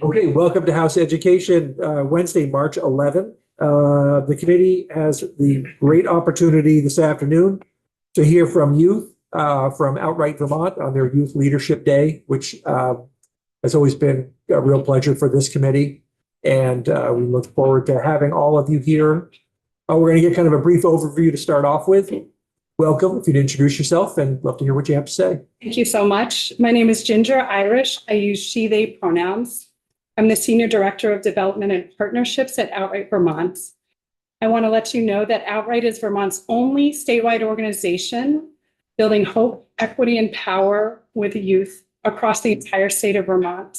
Okay, welcome to House Education, Wednesday, March 11th. The committee has the great opportunity this afternoon to hear from youth from Outright Vermont on their Youth Leadership Day, which has always been a real pleasure for this committee. And we look forward to having all of you here. We're going to get kind of a brief overview to start off with. Welcome, if you'd introduce yourself, and love to hear what you have to say. Thank you so much. My name is Ginger Irish. I use she, they pronouns. I'm the Senior Director of Development and Partnerships at Outright Vermont. I want to let you know that Outright is Vermont's only statewide organization building hope, equity, and power with youth across the entire state of Vermont.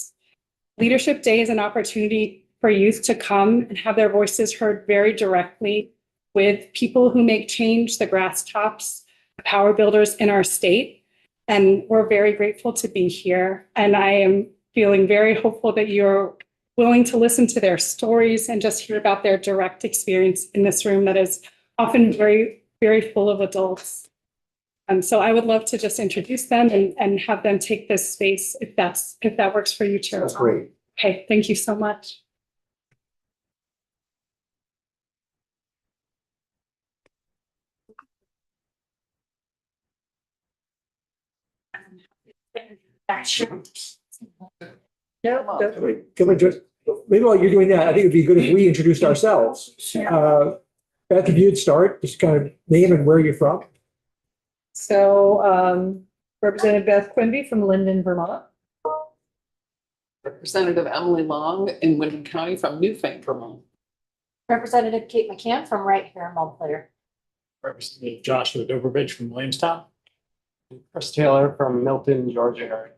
Leadership Day is an opportunity for youth to come and have their voices heard very directly with people who make change, the grass tops, the power builders in our state. And we're very grateful to be here. And I am feeling very hopeful that you're willing to listen to their stories and just hear about their direct experience in this room that is often very, very full of adults. So I would love to just introduce them and have them take this space if that works for you, Chair. That's great. Okay, thank you so much. Come on, just maybe while you're doing that, I think it'd be good if we introduced ourselves. Beth, if you'd start, just kind of name and where you're from. So, Representative Beth Quimby from Linden, Vermont. Representative Emily Long in Wyndham County from Newfane, Vermont. Representative Kate McCann from right here in Montclair. Representative Joshua Dobrovich from Williamstown. Chris Taylor from Milton, Georgia.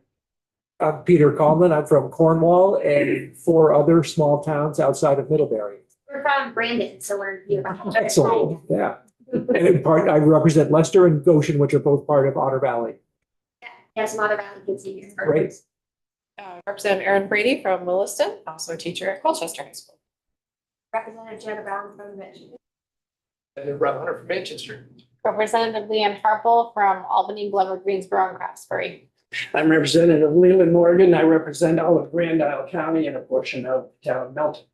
I'm Peter Conlon. I'm from Cornwall and 4 other small towns outside of Middlebury. We're from Brandon, so we're here. Excellent. Yeah. And in part, I represent Leicester and Goshen, which are both part of Otter Valley. Yes, Mother Valley gives you. Great. Representative Erin Brady from Williston, also a teacher at Colchester High School. Representative Jenna Brown from Michigan. And Rob Hunter from Manchester. Representative Leanne Harple from Albany, Glover, Greensboro, and Craftsbury. I'm Representative Leland Morgan. I represent all of Grand Isle County and a portion of the town of Melton.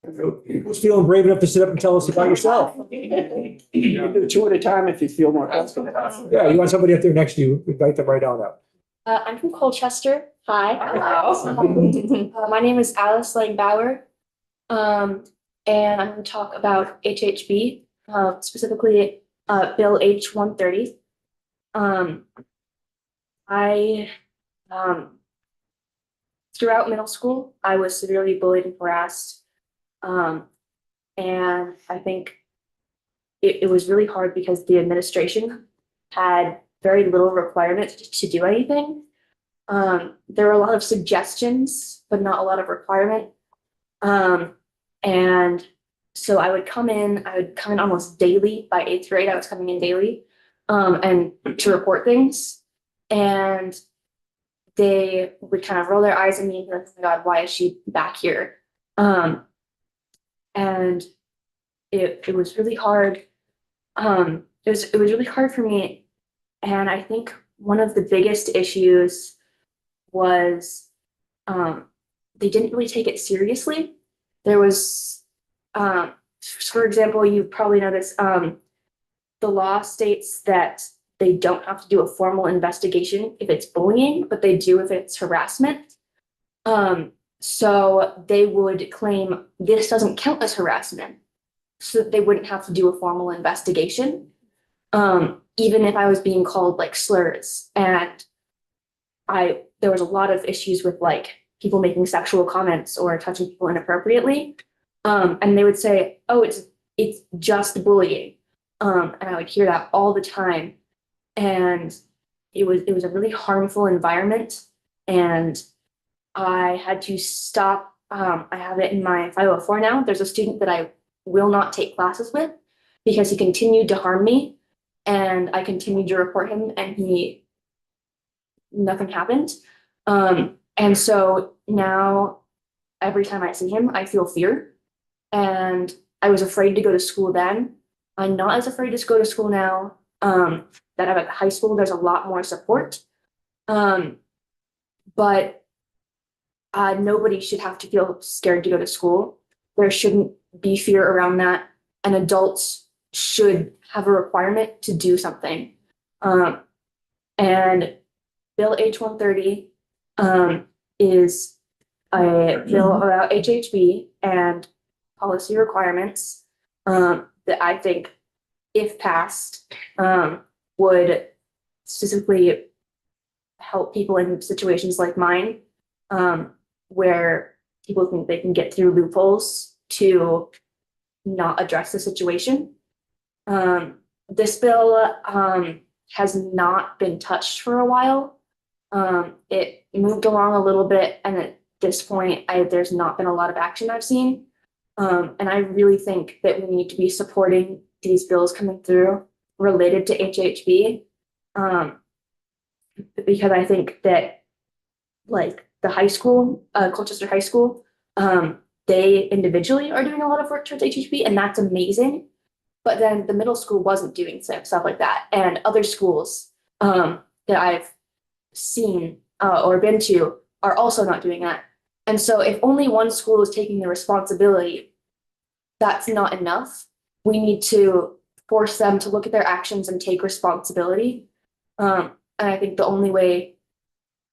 Who's feeling brave enough to sit up and tell us about yourself? You can do 2 at a time if you feel more comfortable. Yeah, you want somebody up there next to you, invite them right on up. I'm from Colchester. Hi. Hello. My name is Alice Langbauer. And I'm going to talk about HHB, specifically Bill H-130. Throughout middle school, I was severely bullied and harassed. And I think it was really hard because the administration had very little requirement to do anything. There were a lot of suggestions, but not a lot of requirement. And so I would come in almost daily. By 8th grade, I was coming in daily, and to report things. And they would kind of roll their eyes at me and be like, oh my God, why is she back here? And it was really hard. It was really hard for me. And I think one of the biggest issues was they didn't really take it seriously. There was, for example, you probably know this, the law states that they don't have to do a formal investigation if it's bullying, but they do if it's harassment. So they would claim this doesn't count as harassment, so that they wouldn't have to do a formal investigation, even if I was being called like slurs. And there was a lot of issues with like people making sexual comments or touching people inappropriately. And they would say, oh, it's just bullying. And I would hear that all the time. And it was a really harmful environment. And I had to stop. I have it in my 504 now. There's a student that I will not take classes with because he continued to harm me. And I continued to report him, and nothing happened. And so now every time I see him, I feel fear. And I was afraid to go to school then. I'm not as afraid to go to school now. That I'm at high school, there's a lot more support. but nobody should have to feel scared to go to school. There shouldn't be fear around that, and adults should have a requirement to do something. And Bill H-130 is a bill about HHB and policy requirements that I think, if passed, would specifically help people in situations like mine, where people think they can get through loopholes to not address the situation. This bill has not been touched for a while. It moved along a little bit, and at this point, there's not been a lot of action I've seen. And I really think that we need to be supporting these bills coming through related to HHB. Because I think that, like, the high school, Colchester High School, they individually are doing a lot of work towards HHB, and that's amazing. But then the middle school wasn't doing stuff like that. And other schools that I've seen or been to are also not doing that. And so if only one school is taking the responsibility, that's not enough. We need to force them to look at their actions and take responsibility. And I think the only way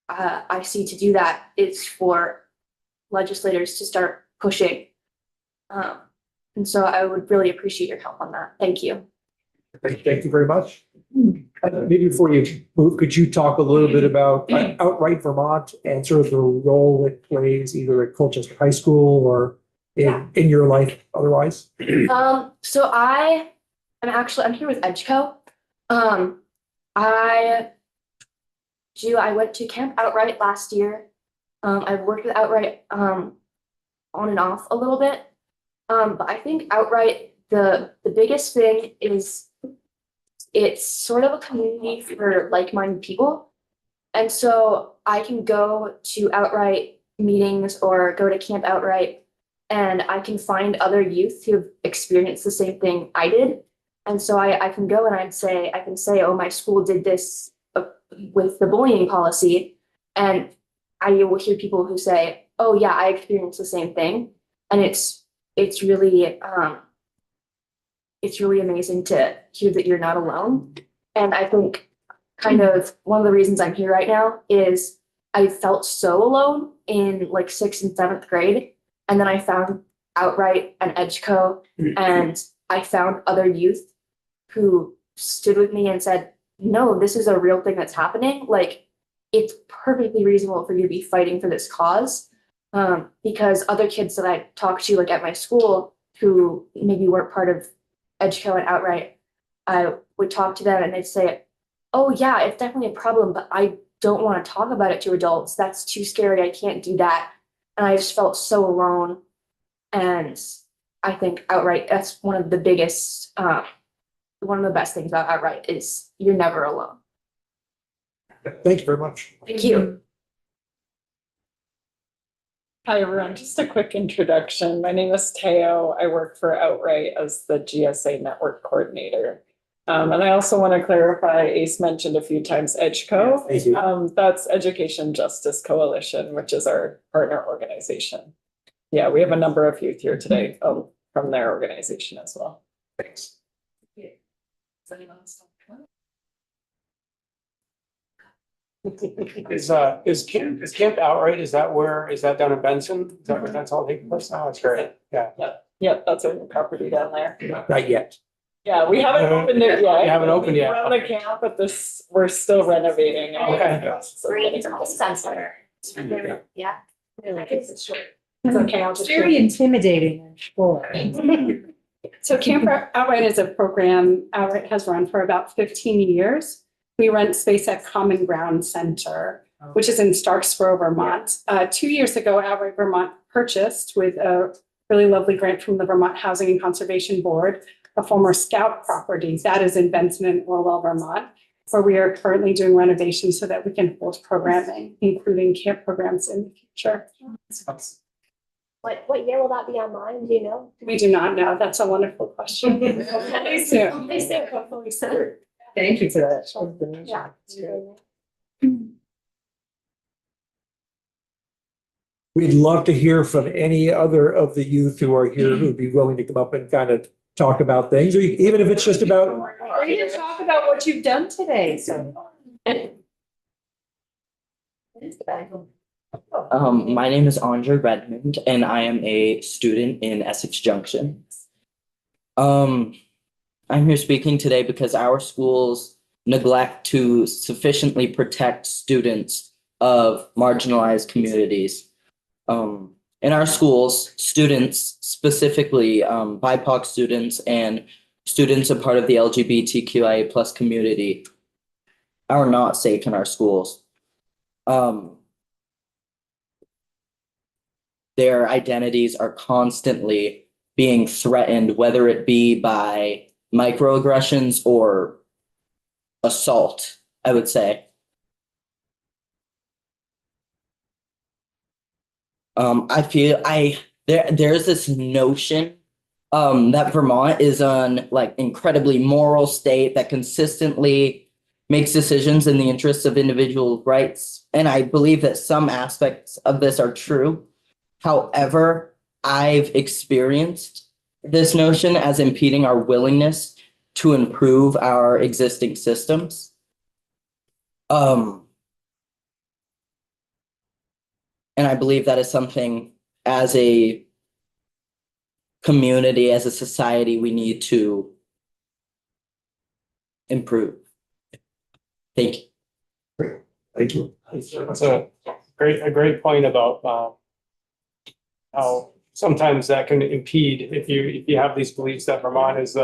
I see to do that is for legislators to start pushing. And so I would really appreciate your help on that. Thank you. Thank you very much. Maybe before you move, could you talk a little bit about Outright Vermont and sort of the role it plays either at Colchester High School or in your life otherwise? So I'm here with EDGECO. I went to Camp Outright last year. I've worked with Outright on and off a little bit. But I think Outright, the biggest thing is it's sort of a community for like-minded people. And so I can go to Outright meetings or go to Camp Outright, and I can find other youth who have experienced the same thing I did. And so I can go and I can say, oh, my school did this with the bullying policy. And I will hear people who say, oh yeah, I experienced the same thing. And it's really amazing to hear that you're not alone. And I think kind of one of the reasons I'm here right now is I felt so alone in like 6th and 7th grade. And then I found Outright and EDGECO, and I found other youth who stood with me and said, no, this is a real thing that's happening. Like, it's perfectly reasonable for you to be fighting for this cause. Because other kids that I talked to, like at my school, who maybe weren't part of EDGECO and Outright, I would talk to them and they'd say, oh yeah, it's definitely a problem, but I don't want to talk about it to adults. That's too scary. I can't do that. And I just felt so alone. And I think Outright, that's one of the biggest, one of the best things about Outright is you're never alone. Thank you very much. Thank you. Hi, everyone. Just a quick introduction. My name is Teo. I work for Outright as the GSA network coordinator. And I also want to clarify, Ace mentioned a few times EDGECO. Thank you. That's Education Justice Coalition, which is our partner organization. Yeah, we have a number of youth here today from their organization as well. Thanks. Is Camp Outright, is that down in Benson? Is that where that's all taking place? Oh, that's great. Yeah. Yep, that's our new property down there. Not yet. Yeah, we haven't opened it yet. You haven't opened yet. We're on the camp, but we're still renovating. Okay. Yeah. It's okay, I'll just. Very intimidating, I'm sure. So Camp Outright is a program Outright has run for about 15 years. We rent space at Common Ground Center, which is in Starksboro, Vermont. 2 years ago, Outright Vermont purchased, with a really lovely grant from the Vermont Housing and Conservation Board, a former Scout property that is in Benson and Orwell, Vermont, where we are currently doing renovations so that we can host programming, including camp programs in the future. What year will that be online? Do you know? We do not know. That's a wonderful question. Hopefully soon. Hopefully soon. Thank you for that. Yeah. We'd love to hear from any other of the youth who are here who'd be willing to come up and kind of talk about things, or even if it's just about, Or you talk about what you've done today, so. My name is Andre Redmond and I am a student in Essex Junction. I'm here speaking today because our schools neglect to sufficiently protect students of marginalized communities. In our schools, students, specifically BIPOC students and students a part of the LGBTQIA plus community, are not safe in our schools. Their identities are constantly being threatened, whether it be by microaggressions or assault, I would say. I feel there's this notion that Vermont is an like incredibly moral state that consistently makes decisions in the interests of individual rights. And I believe that some aspects of this are true. However, I've experienced this notion as impeding our willingness to improve our existing systems. And I believe that is something as a community, as a society, we need to improve. Thank you. thank you. That's a great point about how sometimes that can impede if you have these beliefs that Vermont is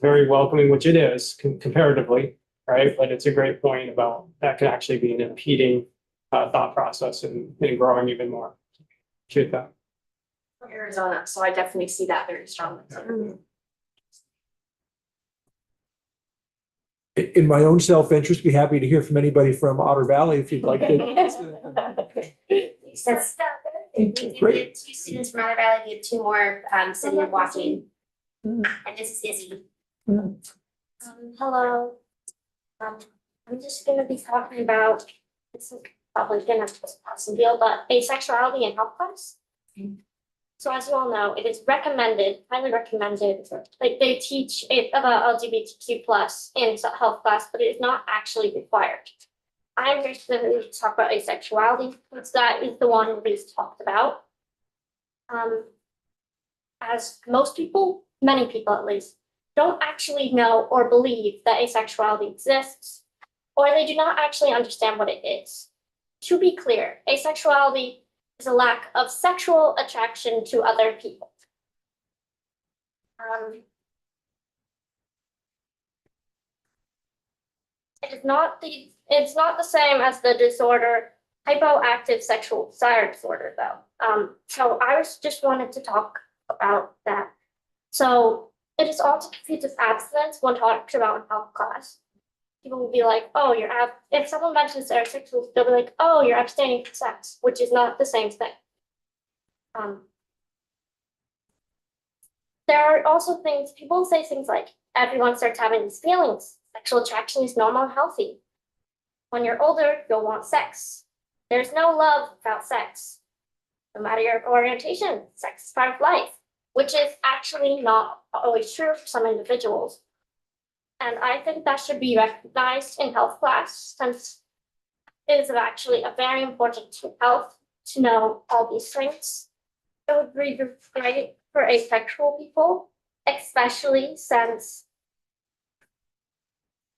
very welcoming, which it is comparatively, right? But it's a great point about that can actually be an impeding thought process and growing even more. Appreciate that. From Arizona, so I definitely see that very strongly. In my own self-interest, be happy to hear from anybody from Otter Valley if you'd like to. Great. Two students from Otter Valley, we have two more sitting and watching. And this is Izzy. Hello. I'm just gonna be talking about, this is probably gonna pass the deal, but asexuality in health class. So as you all know, it is recommended, highly recommended, like they teach it about LGBTQ plus in health class, but it is not actually required. I'm here to talk about asexuality, because that is the one we talked about. As most people, many people at least, don't actually know or believe that asexuality exists, or they do not actually understand what it is. To be clear, asexuality is a lack of sexual attraction to other people. It's not the same as the disorder hypoactive sexual desire disorder, though. So I just wanted to talk about that. So it is also confused with abstinence when talked about in health class. People will be like, oh, if someone mentions they're sexual, they'll be like, oh, you're abstaining from sex, which is not the same thing. There are also things, people say things like, everyone starts having these feelings. Sexual attraction is normal and healthy. When you're older, you'll want sex. There's no love without sex. No matter your orientation, sex is part of life, which is actually not always true for some individuals. And I think that should be recognized in health class, since it is actually a very important to health to know all these things. It would be great for asexual people, especially since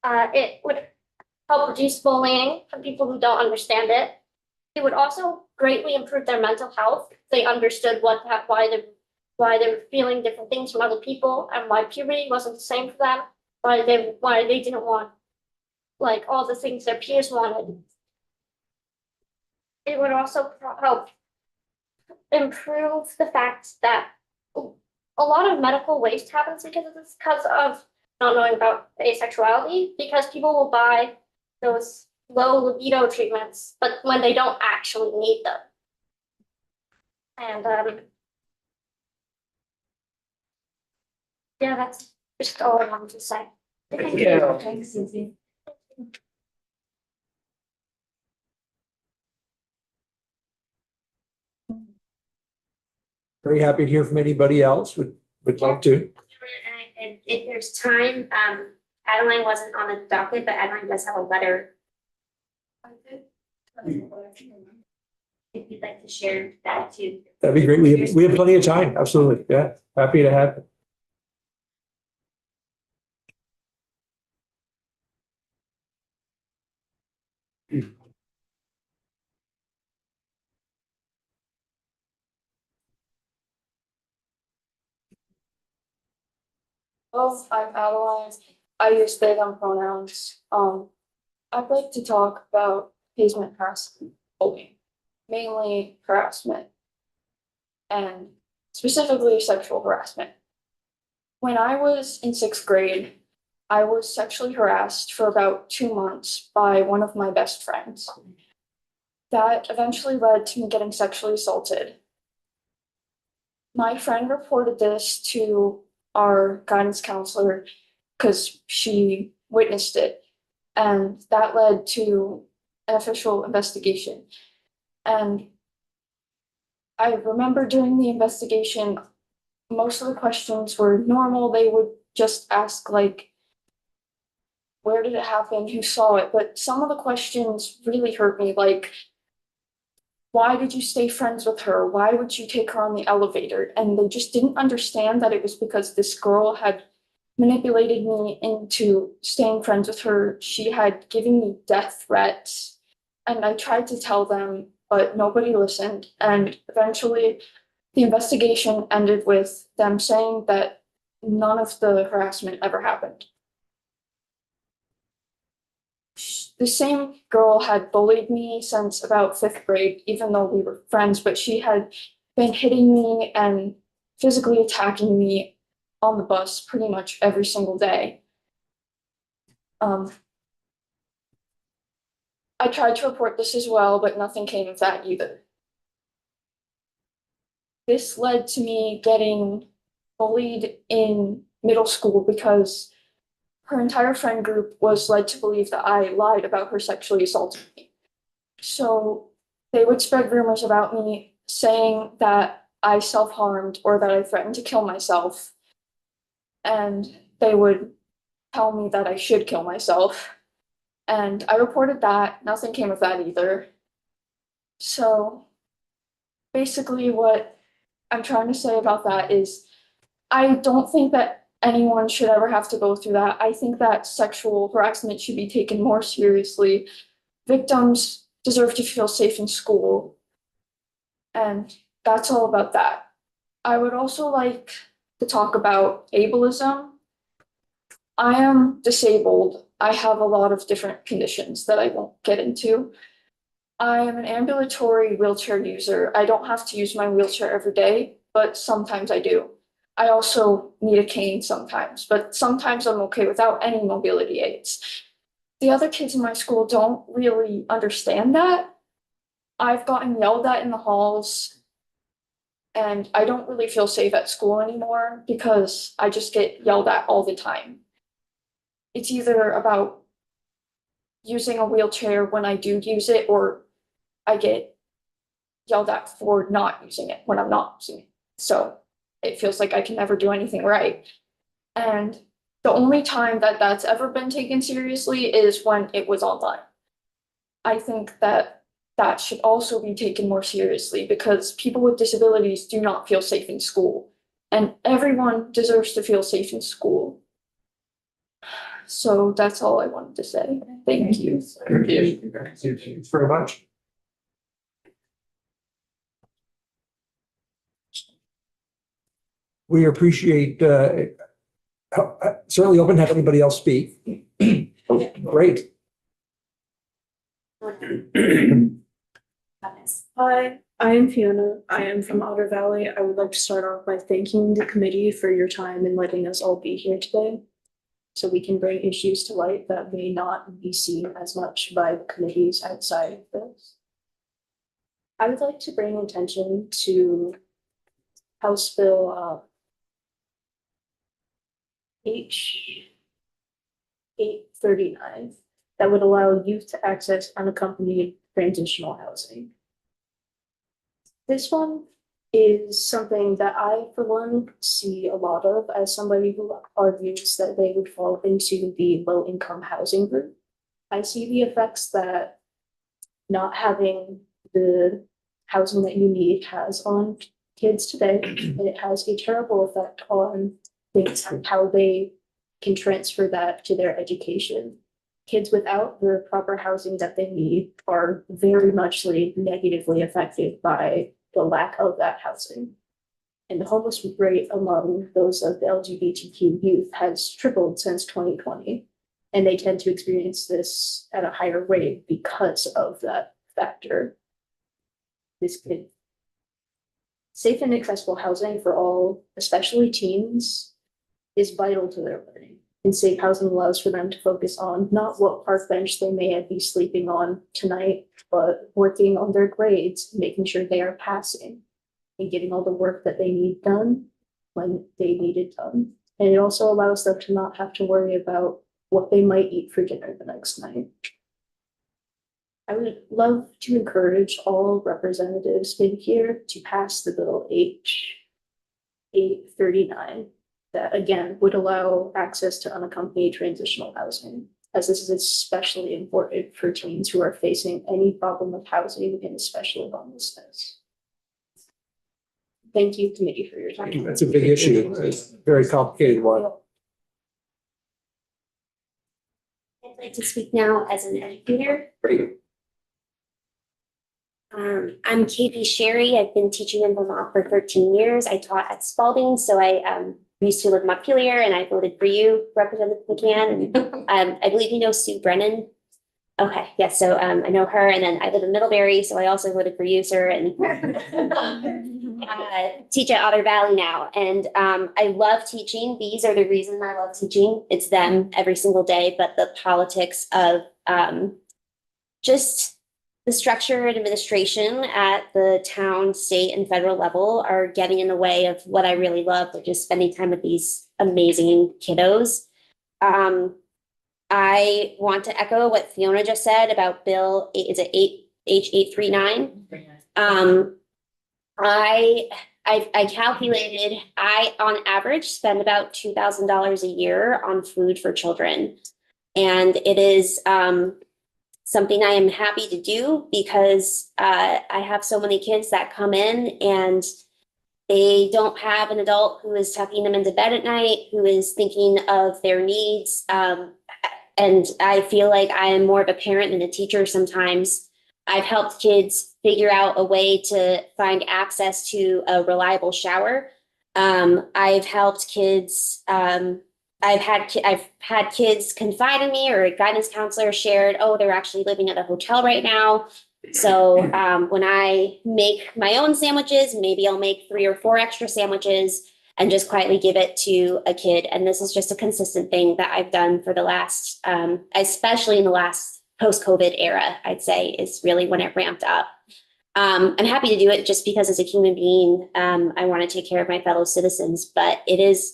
it would help reduce bullying for people who don't understand it. It would also greatly improve their mental health if they understood why they were feeling different things from other people, and why puberty wasn't the same for them, why they didn't want like all the things their peers wanted. It would also help improve the fact that a lot of medical waste happens because of not knowing about asexuality, because people will buy those low libido treatments, but when they don't actually need them. And yeah, that's just all I wanted to say. Thank you. Thanks, Susie. Very happy to hear from anybody else. Would love to. And if there's time, Adeline wasn't on the docket, but Adeline does have a letter. If you'd like to share that too. That'd be great. We have plenty of time. Absolutely. Yeah. Happy to have it. Well, I'm Adeline. I use they them pronouns. I'd like to talk about pavement harassment, bullying, mainly harassment, and specifically sexual harassment. When I was in sixth grade, I was sexually harassed for about 2 months by one of my best friends. That eventually led to me getting sexually assaulted. My friend reported this to our guidance counselor because she witnessed it. And that led to an official investigation. And I remember during the investigation, most of the questions were normal. They would just ask, like, where did it happen? Who saw it? But some of the questions really hurt me, like, why did you stay friends with her? Why would you take her on the elevator? And they just didn't understand that it was because this girl had manipulated me into staying friends with her. She had given me death threats, and I tried to tell them, but nobody listened. And eventually, the investigation ended with them saying that none of the harassment ever happened. The same girl had bullied me since about fifth grade, even though we were friends, but she had been hitting me and physically attacking me on the bus pretty much every single day. I tried to report this as well, but nothing came of that either. This led to me getting bullied in middle school because her entire friend group was led to believe that I lied about her sexually assaulting me. So they would spread rumors about me saying that I self-harmed or that I threatened to kill myself. And they would tell me that I should kill myself. And I reported that. Nothing came of that either. So basically what I'm trying to say about that is I don't think that anyone should ever have to go through that. I think that sexual harassment should be taken more seriously. Victims deserve to feel safe in school. And that's all about that. I would also like to talk about ableism. I am disabled. I have a lot of different conditions that I won't get into. I am an ambulatory wheelchair user. I don't have to use my wheelchair every day, but sometimes I do. I also need a cane sometimes, but sometimes I'm okay without any mobility aids. The other kids in my school don't really understand that. I've gotten yelled at in the halls, and I don't really feel safe at school anymore because I just get yelled at all the time. It's either about using a wheelchair when I do use it, or I get yelled at for not using it when I'm not using it. So it feels like I can never do anything right. And the only time that that's ever been taken seriously is when it was online. I think that that should also be taken more seriously because people with disabilities do not feel safe in school, and everyone deserves to feel safe in school. So that's all I wanted to say. Thank you. Thank you. Thanks very much. We appreciate, certainly open to have anybody else speak. Great. Hi, I am Fiona. I am from Otter Valley. I would like to start off by thanking the committee for your time and letting us all be here today, so we can bring issues to light that may not be seen as much by the committees outside of this. I would like to bring attention to House Bill H 839 that would allow youth to access unaccompanied transitional housing. This one is something that I, for one, see a lot of as somebody who argues that they would fall into the low income housing group. I see the effects that not having the housing that you need has on kids today, and it has a terrible effect on things like how they can transfer that to their education. Kids without the proper housing that they need are very much negatively affected by the lack of that housing. And the homeless rate among those of the LGBTQ youth has tripled since 2020. And they tend to experience this at a higher rate because of that factor. This could safe and accessible housing for all, especially teens, is vital to their learning. And safe housing allows for them to focus on not what park bench they may be sleeping on tonight, but working on their grades, making sure they are passing and getting all the work that they need done when they need it done. And it also allows them to not have to worry about what they might eat for dinner the next night. I would love to encourage all representatives in here to pass the bill H 839. That again would allow access to unaccompanied transitional housing, as this is especially important for teens who are facing any problem with housing and especially homelessness. Thank you, committee, for your time. That's a big issue. It's a very complicated one. I'd like to speak now as an educator. Great. I'm Katie Sherry. I've been teaching in Vermont for 13 years. I taught at Spalding, so I used to live in Montpelier, and I voted for you, Representative McCann. And I believe you know Sue Brennan. Okay, yes, so I know her, and then I live in Middlebury, so I also voted for you, sir, and teach at Otter Valley now. And I love teaching. These are the reason I love teaching. It's them every single day, but the politics of just the structure and administration at the town, state, and federal level are getting in the way of what I really love, which is spending time with these amazing kiddos. I want to echo what Fiona just said about Bill, is it H839? I calculated, I on average spend about $2,000 a year on food for children. And it is something I am happy to do because I have so many kids that come in and they don't have an adult who is tucking them into bed at night, who is thinking of their needs. And I feel like I am more of a parent than a teacher sometimes. I've helped kids figure out a way to find access to a reliable shower. I've helped kids, I've had kids confide in me, or a guidance counselor shared, oh, they're actually living at a hotel right now. So when I make my own sandwiches, maybe I'll make 3 or 4 extra sandwiches and just quietly give it to a kid. And this is just a consistent thing that I've done for the last, especially in the last post-COVID era, I'd say is really when it ramped up. I'm happy to do it just because as a human being, I want to take care of my fellow citizens, but it is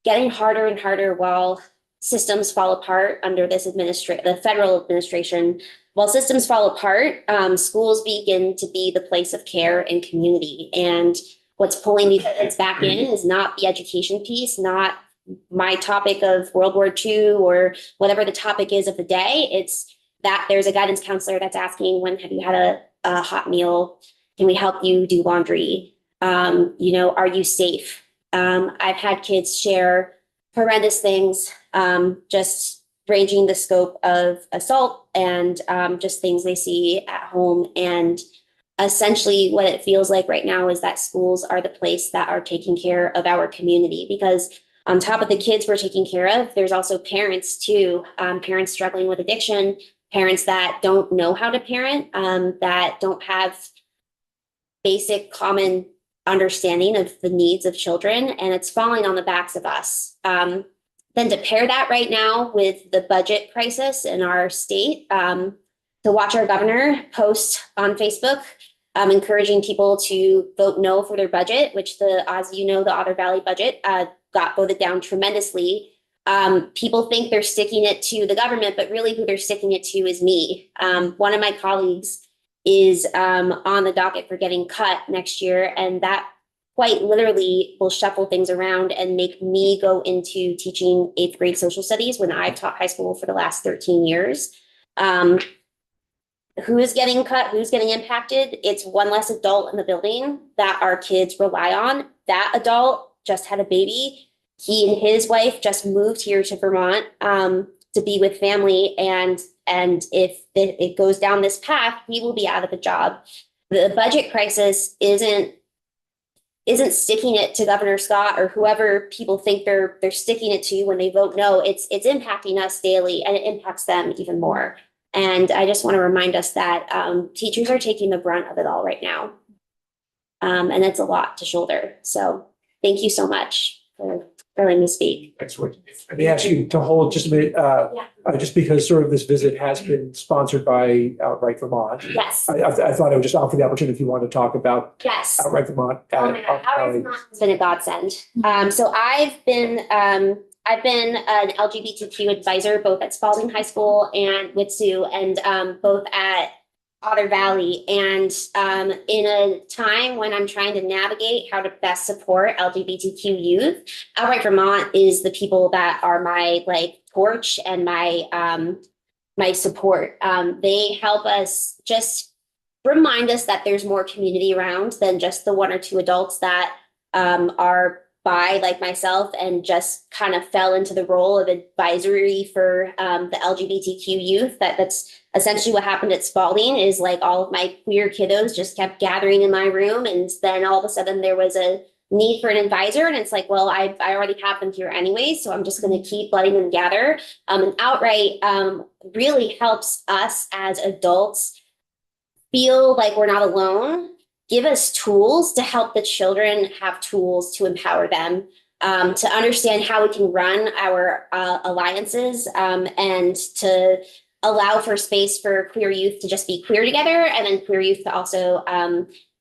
getting harder and harder while systems fall apart under this the federal administration. While systems fall apart, schools begin to be the place of care and community. And what's pulling these kids back in is not the education piece, not my topic of World War II or whatever the topic is of the day. It's that there's a guidance counselor that's asking, when have you had a hot meal? Can we help you do laundry? Are you safe? I've had kids share horrendous things, just ranging the scope of assault and just things they see at home. And essentially what it feels like right now is that schools are the place that are taking care of our community, because on top of the kids we're taking care of, there's also parents too, parents struggling with addiction, parents that don't know how to parent, that don't have basic common understanding of the needs of children, and it's falling on the backs of us. Then to pair that right now with the budget crisis in our state, to watch our governor post on Facebook, encouraging people to vote no for their budget, which the Otter Valley budget got voted down tremendously. People think they're sticking it to the government, but really who they're sticking it to is me. One of my colleagues is on the docket for getting cut next year, and that quite literally will shuffle things around and make me go into teaching 8th grade social studies when I've taught high school for the last 13 years. Who is getting cut? Who's getting impacted? It's one less adult in the building that our kids rely on. That adult just had a baby. He and his wife just moved here to Vermont to be with family, and if it goes down this path, he will be out of a job. The budget crisis isn't sticking it to Governor Scott or whoever people think they're sticking it to when they vote no. It's impacting us daily, and it impacts them even more. And I just want to remind us that teachers are taking the brunt of it all right now. And it's a lot to shoulder. So thank you so much for letting me speak. Excellent. Let me ask you to hold just a minute, just because sort of this visit has been sponsored by Outright Vermont. Yes. I thought I would just offer the opportunity if you want to talk about Yes. Outright Vermont. Oh my God, Outright Vermont has been a godsend. So I've been an LGBTQ advisor both at Spalding High School and with Sue, and both at Otter Valley. And in a time when I'm trying to navigate how to best support LGBTQ youth, Outright Vermont is the people that are my torch and my support. They help us just remind us that there's more community around than just the 1 or 2 adults that are bi like myself and just kind of fell into the role of advisory for the LGBTQ youth. That's essentially what happened at Spalding, is all of my queer kiddos just kept gathering in my room, and then all of a sudden there was a need for an advisor, and it's well, I already have them here anyway, so I'm just going to keep letting them gather. And Outright really helps us as adults feel like we're not alone, give us tools to help the children have tools to empower them, to understand how we can run our alliances, and to allow for space for queer youth to just be queer together, and then queer youth to also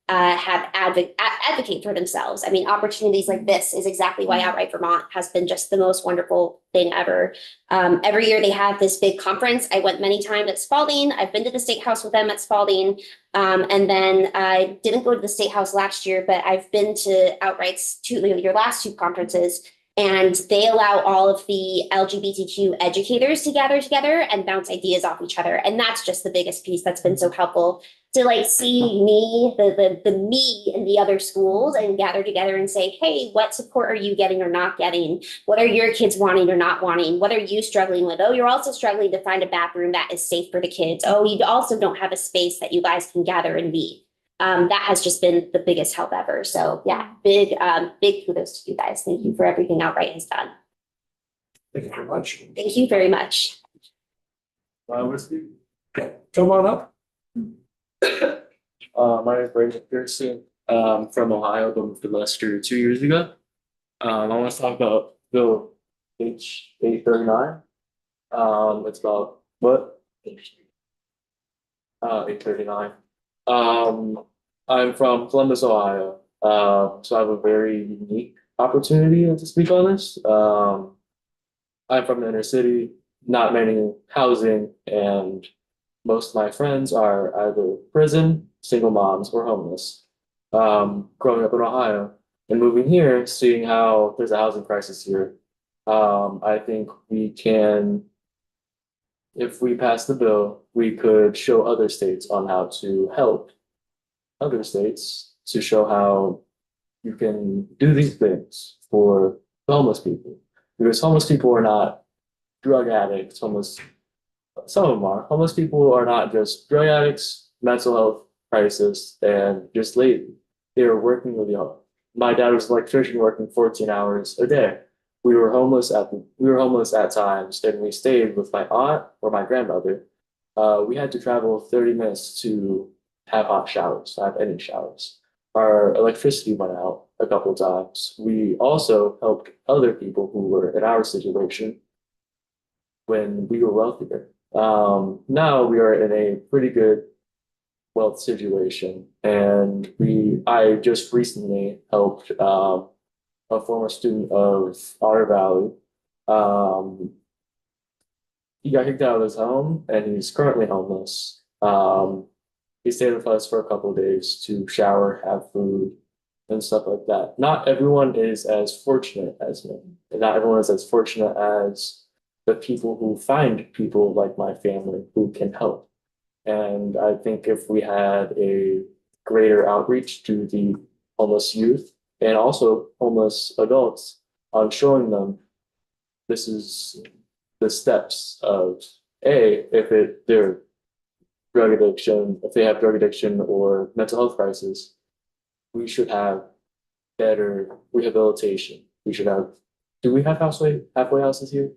advocate for themselves. I mean, opportunities like this is exactly why Outright Vermont has been just the most wonderful thing ever. Every year they have this big conference. I went many times at Spalding. I've been to the State House with them at Spalding. And then I didn't go to the State House last year, but I've been to Outright's your last 2 conferences. And they allow all of the LGBTQ educators to gather together and bounce ideas off each other. And that's just the biggest piece that's been so helpful, to see me, the me in the other schools, and gather together and say, hey, what support are you getting or not getting? What are your kids wanting or not wanting? What are you struggling with? Oh, you're also struggling to find a bathroom that is safe for the kids. Oh, you also don't have a space that you guys can gather and be. That has just been the biggest help ever. So yeah, big kudos to you guys. Thank you for everything Outright has done. Thank you very much. Thank you very much. Come on up. My name is Brandon Pearson. From Ohio, but moved to Leicester 2 years ago. I want to talk about Bill H 839. It's about what? 839. I'm from Columbus, Ohio. So I have a very unique opportunity to speak on this. I'm from the inner city, not many housing, and most of my friends are either prison, single moms, or homeless. Growing up in Ohio and moving here, seeing how there's a housing crisis here, I think we can, if we pass the bill, we could show other states on how to help other states to show how you can do these things for the homeless people. Because homeless people are not drug addicts, some of them are. Homeless people are not just drug addicts, mental health crisis, and just lazy. They are working really hard. My dad was an electrician working 14 hours a day. We were homeless at times, and we stayed with my aunt or my grandmother. We had to travel 30 minutes to have hot showers, to have any showers. Our electricity went out a couple of times. We also helped other people who were in our situation when we were wealthier. Now we are in a pretty good wealth situation, and I just recently helped a former student of Otter Valley. He got kicked out of his home, and he's currently homeless. They stay with us for a couple of days to shower, have food, and stuff like that. Not everyone is as fortunate as me, and not everyone is as fortunate as the people who find people like my family who can help. And I think if we had a greater outreach to the homeless youth and also homeless adults on showing them this is the steps of their drug addiction, if they have drug addiction or mental health crisis, we should have better rehabilitation. We should have, do we have halfway houses here?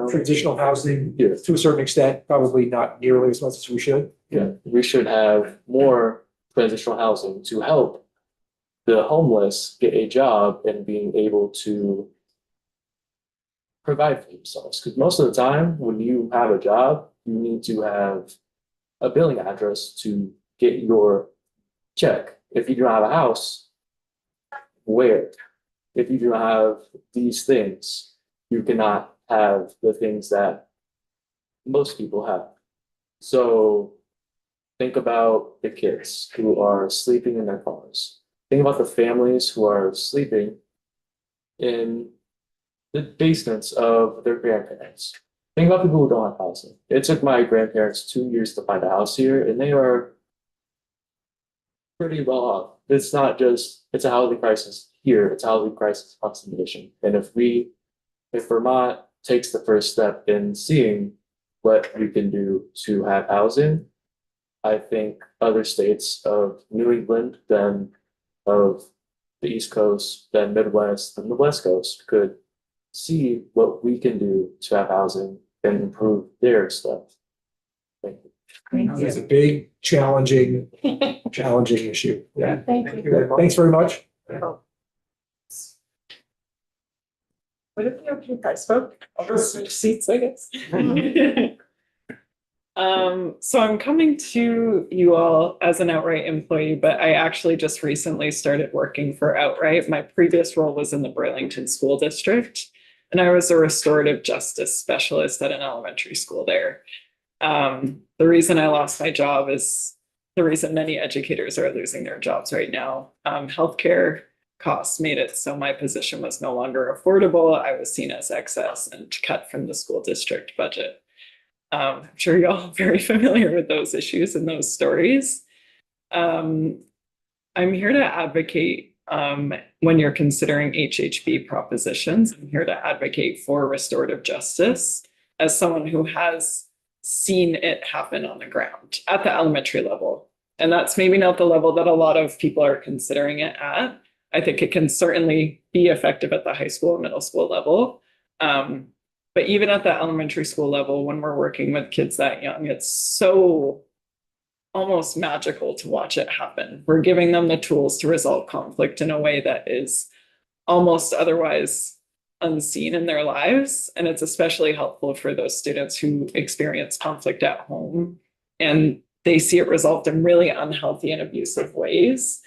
Transitional housing, Yeah. to a certain extent, probably not nearly as much as we should. Yeah, we should have more transitional housing to help the homeless get a job and being able to provide for themselves. Because most of the time, when you have a job, you need to have a billing address to get your check. If you don't have a house, where? If you don't have these things, you cannot have the things that most people have. So think about the kids who are sleeping in their cars. Think about the families who are sleeping in the basements of their grandparents. Think about people who don't have housing. It took my grandparents 2 years to find a house here, and they are pretty well off. It's not just, it's a housing crisis here, it's a housing crisis across the nation. And if Vermont takes the first step in seeing what we can do to have housing, I think other states of New England, then of the East Coast, then Midwest, then the West Coast could see what we can do to have housing and improve their stuff. Thank you. It's a big, challenging issue. Yeah. Thank you. Thanks very much. Would it be okay if I spoke? I'll just switch seats, I guess. So I'm coming to you all as an Outright employee, but I actually just recently started working for Outright. My previous role was in the Burlington School District, and I was a restorative justice specialist at an elementary school there. The reason I lost my job is the reason many educators are losing their jobs right now. Healthcare costs made it so my position was no longer affordable. I was seen as excess and cut from the school district budget. I'm sure y'all are very familiar with those issues and those stories. I'm here to advocate when you're considering HHB propositions. I'm here to advocate for restorative justice as someone who has seen it happen on the ground at the elementary level. And that's maybe not the level that a lot of people are considering it at. I think it can certainly be effective at the high school and middle school level. But even at the elementary school level, when we're working with kids that young, it's so almost magical to watch it happen. We're giving them the tools to resolve conflict in a way that is almost otherwise unseen in their lives. And it's especially helpful for those students who experience conflict at home and they see it resolved in really unhealthy and abusive ways,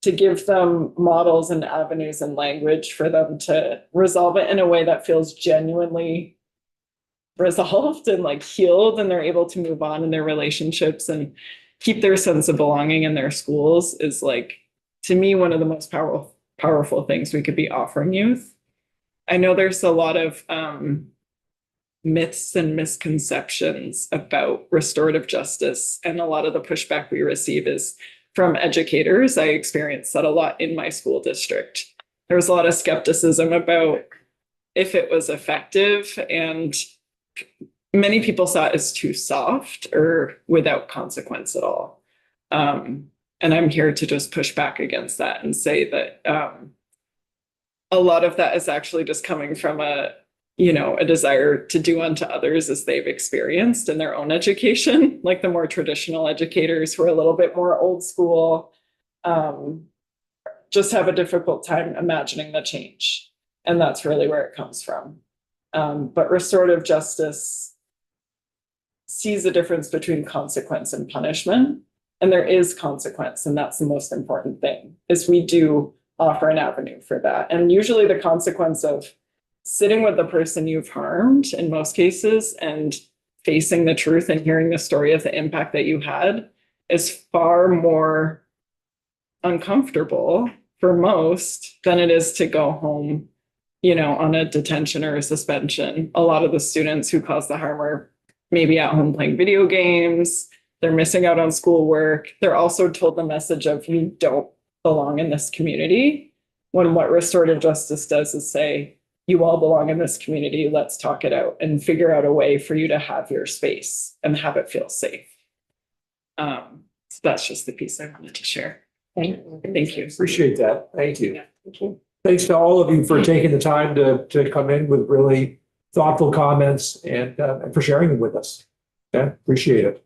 to give them models and avenues and language for them to resolve it in a way that feels genuinely resolved and like healed, and they're able to move on in their relationships and keep their sense of belonging in their schools is, like, to me, one of the most powerful things we could be offering youth. I know there's a lot of myths and misconceptions about restorative justice, and a lot of the pushback we receive is from educators. I experienced that a lot in my school district. There was a lot of skepticism about if it was effective, and many people saw it as too soft or without consequence at all. And I'm here to just push back against that and say that a lot of that is actually just coming from a desire to do unto others as they've experienced in their own education. Like the more traditional educators who are a little bit more old school, just have a difficult time imagining the change. And that's really where it comes from. But restorative justice sees the difference between consequence and punishment. And there is consequence, and that's the most important thing, is we do offer an avenue for that. And usually the consequence of sitting with the person you've harmed in most cases and facing the truth and hearing the story of the impact that you had is far more uncomfortable for most than it is to go home, on a detention or a suspension. A lot of the students who cause the harm are maybe at home playing video games. They're missing out on schoolwork. They're also told the message of you don't belong in this community, when what restorative justice does is say, you all belong in this community. Let's talk it out and figure out a way for you to have your space and have it feel safe. So that's just the piece I wanted to share. Thank you. Appreciate that. Thank you. Thank you. Thanks to all of you for taking the time to come in with really thoughtful comments and for sharing them with us. Yeah, appreciate it.